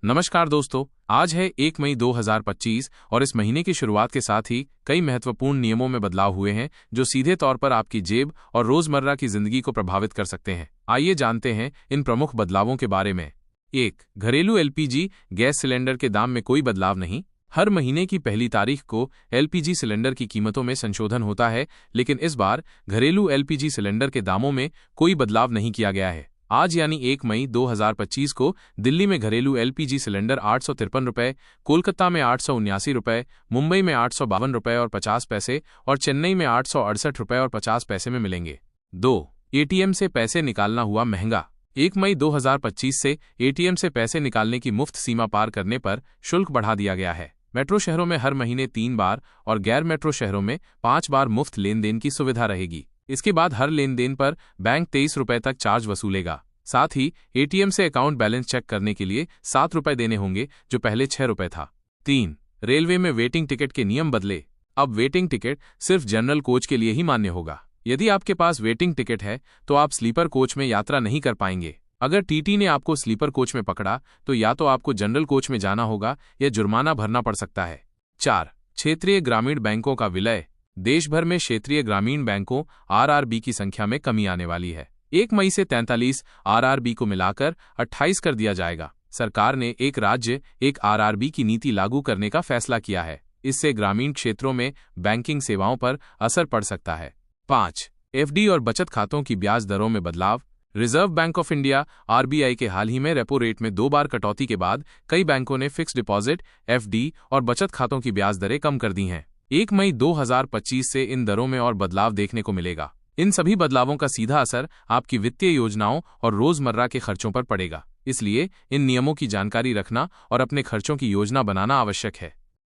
नमस्कार दोस्तों, आज है 1 मई 2025 और इस महीने की शुरुआत के साथ ही कई महत्वपूर्ण नियमों में बदलाव हुए हैं जो सीधे तौर पर आपकी जेब और रोजमर्रा की जिंदगी को प्रभावित कर सकते हैं। आइए जानते हैं इन प्रमुख बदलावों के बारे में। 1. घरेलू एलपीजी गैस सिलेंडर के दाम में कोई बदलाव नहीं। हर महीने की पहली तारीख को एलपीजी सिलेंडर की कीमतों में संशोधन होता है, लेकिन इस बार घरेलू एलपीजी सिलेंडर के दामों में कोई बदलाव नहीं किया गया है। आज यानी 1 मई 2025 को दिल्ली में घरेलू एलपीजी सिलेंडर 853 रुपये, कोलकाता में 879 रुपये, मुंबई में 852 रुपये और 50 पैसे और चेन्नई में 868 रुपये और 50 पैसे में मिलेंगे। 2. एटीएम से पैसे निकालना हुआ महंगा। 1 मई 2025 से एटीएम से पैसे निकालने की मुफ्त सीमा पार करने पर शुल्क बढ़ा दिया गया है। मेट्रो शहरों में हर महीने 3 बार और गैर मेट्रो शहरों में 5 बार मुफ्त लेन देन की सुविधा रहेगी। इसके बाद हर लेन देन पर बैंक 23 रुपये तक चार्ज वसूलेगा। साथ ही एटीएम से अकाउंट बैलेंस चेक करने के लिए 7 रुपये देने होंगे, जो पहले 6 रुपये था। 3. रेलवे में वेटिंग टिकट के नियम बदले। अब वेटिंग टिकट सिर्फ जनरल कोच के लिए ही मान्य होगा। यदि आपके पास वेटिंग टिकट है तो आप स्लीपर कोच में यात्रा नहीं कर पाएंगे। अगर टीटी ने आपको स्लीपर कोच में पकड़ा तो या तो आपको जनरल कोच में जाना होगा या जुर्माना भरना पड़ सकता है। 4. क्षेत्रीय ग्रामीण बैंकों का विलय। देश भर में क्षेत्रीय ग्रामीण बैंकों आरआरबी की संख्या में कमी आने वाली है। 1 मई से 43 आरआरबी को मिलाकर 28 कर दिया जाएगा। सरकार ने एक राज्य एक आरआरबी की नीति लागू करने का फैसला किया है। इससे ग्रामीण क्षेत्रों में बैंकिंग सेवाओं पर असर पड़ सकता है। 5. एफडी और बचत खातों की ब्याज दरों में बदलाव। Reserve bank of India RBI के हाल ही में रेपो रेट में 2 बार कटौती के बाद कई बैंकों ने फिक्स्ड डिपॉजिट, एफडी और बचत खातों की ब्याज दरें कम कर दी हैं। 1 मई 2025 से इन दरों में और बदलाव देखने को मिलेगा। इन सभी बदलावों का सीधा असर आपकी वित्तीय योजनाओं और रोजमर्रा के खर्चों पर पड़ेगा। इसलिए इन नियमों की जानकारी रखना और अपने खर्चों की योजना बनाना आवश्यक है।